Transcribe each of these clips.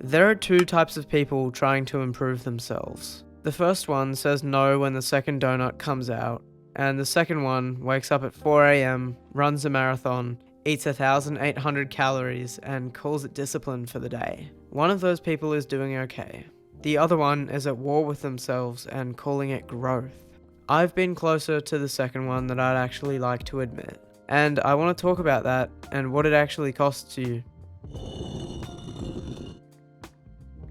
There are two types of people trying to improve themselves. The first one says no when the second donut comes out, and the second one wakes up at 4 AM, runs a marathon, eats 1,800 calories, and calls it discipline for the day. One of those people is doing okay. The other one is at war with themselves and calling it growth. I've been closer to the second one than I'd actually like to admit, and I want to talk about that and what it actually costs you.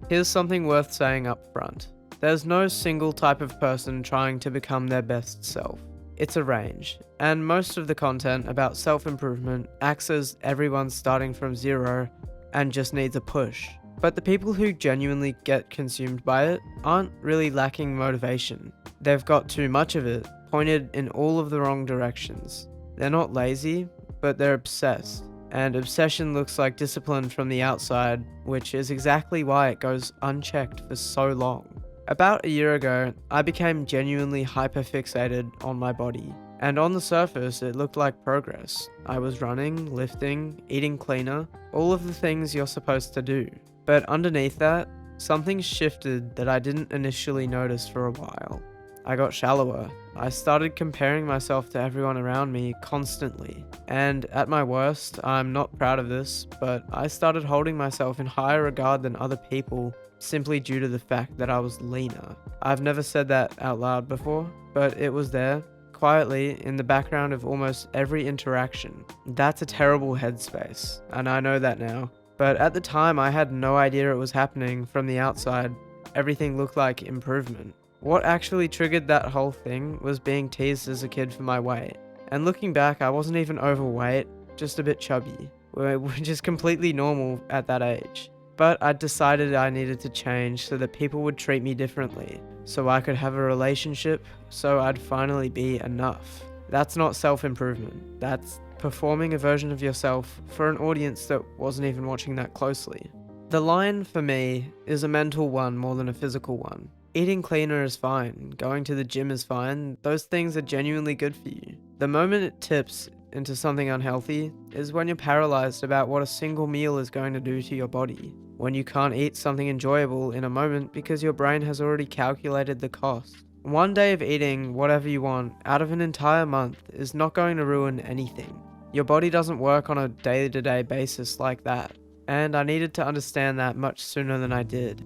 Here's something worth saying up front. There's no single type of person trying to become their best self. It's a range, and most of the content about self-improvement acts as everyone's starting from zero and just needs a push. But the people who genuinely get consumed by it aren't really lacking motivation. They've got too much of it, pointed in all of the wrong directions. They're not lazy, but they're obsessed. And obsession looks like discipline from the outside, which is exactly why it goes unchecked for so long. About a year ago, I became genuinely hyperfixated on my body. And on the surface, it looked like progress. I was running, lifting, eating cleaner, all of the things you're supposed to do. But underneath that, something shifted that I didn't initially notice for a while. I got shallower. I started comparing myself to everyone around me constantly. And at my worst, I'm not proud of this, but I started holding myself in higher regard than other people simply due to the fact that I was leaner. I've never said that out loud before, but it was there, quietly, in the background of almost every interaction. That's a terrible headspace, and I know that now. But at the time, I had no idea it was happening. From the outside, everything looked like improvement. What actually triggered that whole thing was being teased as a kid for my weight. And looking back, I wasn't even overweight, just a bit chubby, which is completely normal at that age. But I decided I needed to change so that people would treat me differently, so I could have a relationship, so I'd finally be enough. That's not self-improvement. That's performing a version of yourself for an audience that wasn't even watching that closely. The line for me is a mental one more than a physical one. Eating cleaner is fine, going to the gym is fine, those things are genuinely good for you. The moment it tips into something unhealthy is when you're paralyzed about what a single meal is going to do to your body. When you can't eat something enjoyable in a moment because your brain has already calculated the cost. One day of eating whatever you want out of an entire month is not going to ruin anything. Your body doesn't work on a day-to-day basis like that, and I needed to understand that much sooner than I did.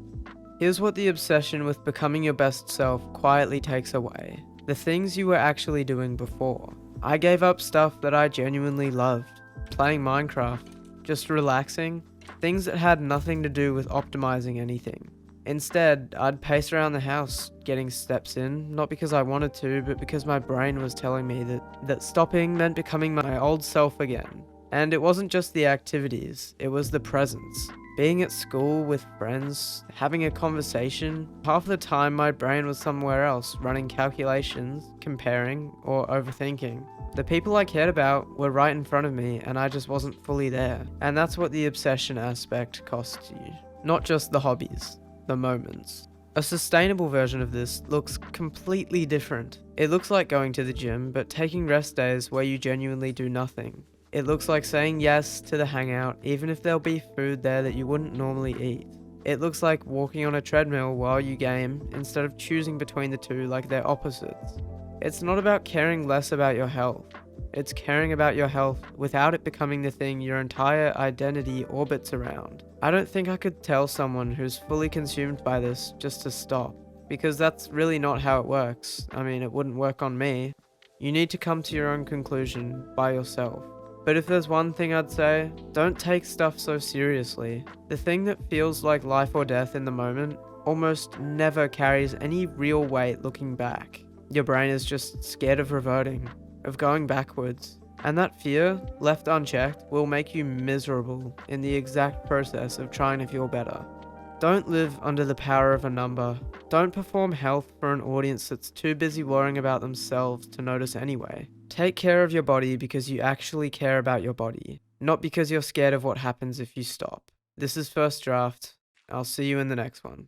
Here's what the obsession with becoming your best self quietly takes away. The things you were actually doing before. I gave up stuff that I genuinely loved. Playing Minecraft, just relaxing, things that had nothing to do with optimizing anything. Instead, I'd pace around the house, getting steps in, not because I wanted to, but because my brain was telling me that stopping meant becoming my old self again. And it wasn't just the activities, it was the presence. Being at school with friends, having a conversation, half the time my brain was somewhere else, running calculations, comparing, or overthinking. The people I cared about were right in front of me and I just wasn't fully there. And that's what the obsession aspect costs you. Not just the hobbies, the moments. A sustainable version of this looks completely different. It looks like going to the gym, but taking rest days where you genuinely do nothing. It looks like saying yes to the hangout, even if there'll be food there that you wouldn't normally eat. It looks like walking on a treadmill while you game, instead of choosing between the two like they're opposites. It's not about caring less about your health. It's caring about your health without it becoming the thing your entire identity orbits around. I don't think I could tell someone who's fully consumed by this just to stop, because that's really not how it works. I mean, it wouldn't work on me. You need to come to your own conclusion by yourself. But if there's one thing I'd say, don't take stuff so seriously. The thing that feels like life or death in the moment almost never carries any real weight looking back. Your brain is just scared of reverting, of going backwards. And that fear, left unchecked, will make you miserable in the exact process of trying to feel better. Don't live under the power of a number. Don't perform health for an audience that's too busy worrying about themselves to notice anyway. Take care of your body because you actually care about your body, not because you're scared of what happens if you stop. This is First Draft. I'll see you in the next one.